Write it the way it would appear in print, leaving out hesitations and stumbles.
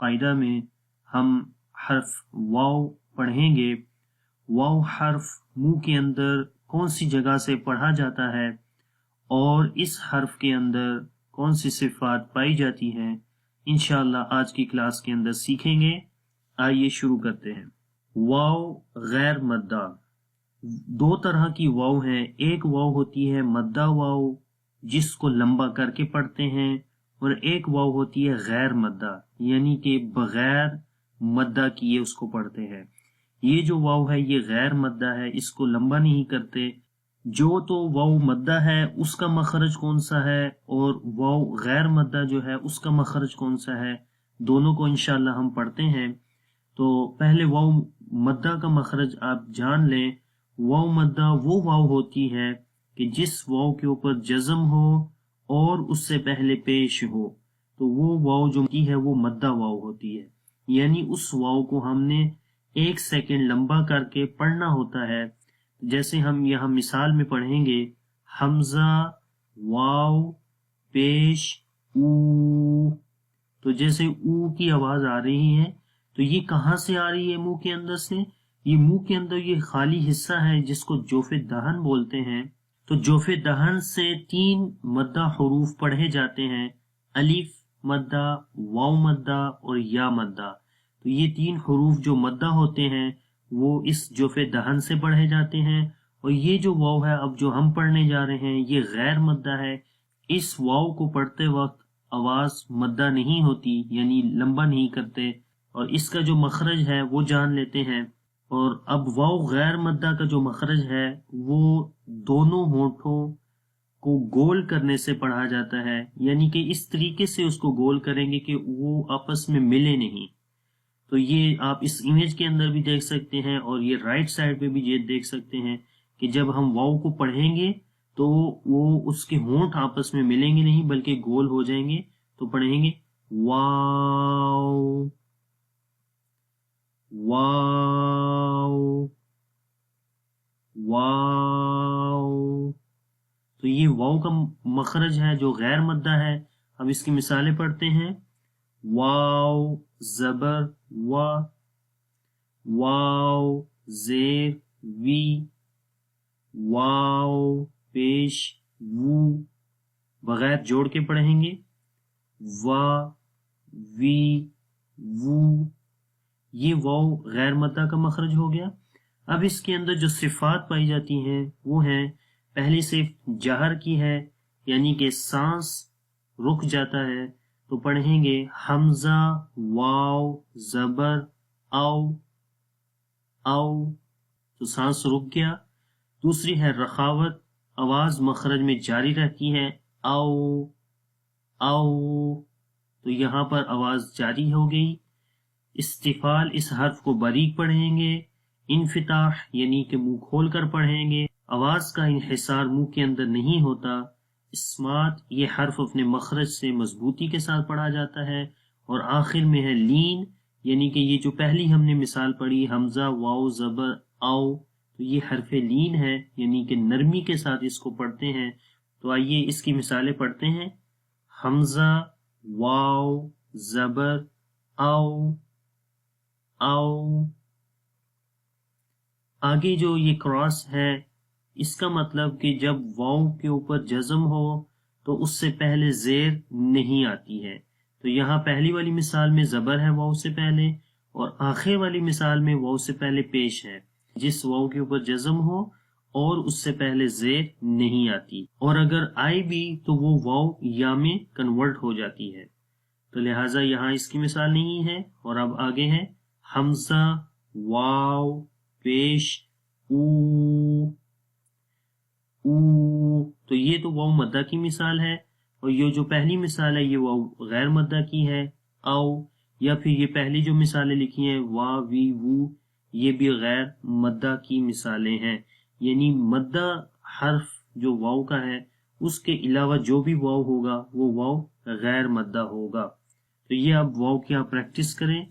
قاعدہ میں ہم حرف واو پڑھیں گے. واو حرف منہ کے اندر کون سی جگہ سے پڑھا جاتا ہے اور اس حرف کے اندر کون سی صفات پائی جاتی ہیں، انشاءاللہ آج کی کلاس کے اندر سیکھیں گے. آئیے شروع کرتے ہیں. واو غیر مدہ. دو طرح کی واو ہیں. ایک واو ہوتی ہے مدہ واو جس کو لمبا کر کے پڑھتے ہیں، اور ایک واو ہوتی ہے غیر مدہ یعنی کہ بغیر مدہ کیے اس کو پڑھتے ہیں. یہ جو واو ہے یہ غیر مدہ ہے، اس کو لمبا نہیں کرتے. جو تو واو مدہ ہے اس کا مخرج کون سا ہے اور واو غیر مدہ جو ہے اس کا مخرج کون سا ہے، دونوں کو انشاءاللہ ہم پڑھتے ہیں. تو پہلے واو مدہ کا مخرج آپ جان لیں. واو مدہ وہ واو ہوتی ہے کہ جس واو کے اوپر جزم ہو اور اس سے پہلے پیش ہو، تو وہ واو جو کی ہے وہ مدہ واو ہوتی ہے. یعنی اس واو کو ہم نے 1 سیکنڈ لمبا کر کے پڑھنا ہوتا ہے. جیسے ہم یہاں مثال میں پڑھیں گے حمزہ واو پیش او، تو جیسے او کی آواز آ رہی ہے تو یہ کہاں سے آ رہی ہے؟ منہ کے اندر سے. یہ منہ کے اندر یہ خالی حصہ ہے جس کو جوف دہن بولتے ہیں. تو جوف دہن سے 3 مدہ حروف پڑھے جاتے ہیں، الف مدہ، واو مدہ اور یا مدہ. تو یہ 3 حروف جو مدہ ہوتے ہیں وہ اس جوف دہن سے پڑھے جاتے ہیں. اور یہ جو واو ہے اب جو ہم پڑھنے جا رہے ہیں یہ غیر مدہ ہے. اس واو کو پڑھتے وقت آواز مدہ نہیں ہوتی یعنی لمبا نہیں کرتے، اور اس کا جو مخرج ہے وہ جان لیتے ہیں. اور اب واو غیر مدہ کا جو مخرج ہے وہ دونوں ہونٹوں کو گول کرنے سے پڑھا جاتا ہے، یعنی کہ اس طریقے سے اس کو گول کریں گے کہ وہ آپس میں ملے نہیں. تو یہ آپ اس امیج کے اندر بھی دیکھ سکتے ہیں اور یہ رائٹ سائڈ پہ بھی یہ دیکھ سکتے ہیں کہ جب ہم واو کو پڑھیں گے تو وہ اس کے ہونٹ آپس میں ملیں گے نہیں بلکہ گول ہو جائیں گے. تو پڑھیں گے واو واو واو. تو یہ واو کا مخرج ہے جو غیر مدہ ہے. اب اس کی مثالیں پڑھتے ہیں. واو زبر وا، واو زیر وی، واو پیش وو. بغیر جوڑ کے پڑھیں گے وا وی وو. یہ واو غیر مدہ کا مخرج ہو گیا. اب اس کے اندر جو صفات پائی جاتی ہیں وہ ہیں، پہلی صرف جہر کی ہے یعنی کہ سانس رک جاتا ہے. تو پڑھیں گے حمزہ واو زبر او او، تو سانس رک گیا. دوسری ہے رخاوت، آواز مخرج میں جاری رہتی ہے او او، تو یہاں پر آواز جاری ہو گئی. استفال، اس حرف کو باریک پڑھیں گے. انفتاح یعنی کہ منہ کھول کر پڑھیں گے، آواز کا انحصار منہ کے اندر نہیں ہوتا. اسمات، یہ حرف اپنے مخرج سے مضبوطی کے ساتھ پڑھا جاتا ہے. اور آخر میں ہے لین، یعنی کہ یہ جو پہلی ہم نے مثال پڑھی حمزہ واو زبر او، تو یہ حرف لین ہے یعنی کہ نرمی کے ساتھ اس کو پڑھتے ہیں. تو آئیے اس کی مثالیں پڑھتے ہیں. حمزہ واو زبر او او. آگے جو یہ کراس ہے اس کا مطلب کہ جب واو کے اوپر جزم ہو تو اس سے پہلے زیر نہیں آتی ہے. تو یہاں پہلی والی مثال میں زبر ہے واو سے پہلے، اور آخر والی مثال میں واو سے پہلے پیش ہے. جس واو کے اوپر جزم ہو اور اس سے پہلے زیر نہیں آتی، اور اگر آئے بھی تو وہ واو یا میں کنورٹ ہو جاتی ہے. تو لہٰذا یہاں اس کی مثال نہیں ہے. اور اب آگے ہے حمزہ واو پیش او او، تو یہ تو واو مدہ کی مثال ہے. اور یہ جو پہلی مثال ہے یہ واو غیر مدہ کی ہے او، یا پھر یہ پہلی جو مثالیں لکھی ہیں وا وی وو، یہ بھی غیر مدہ کی مثالیں ہیں. یعنی مدہ حرف جو واو کا ہے اس کے علاوہ جو بھی واو ہوگا وہ واو غیر مدہ ہوگا. تو یہ اب واو کی آپ پریکٹس کریں.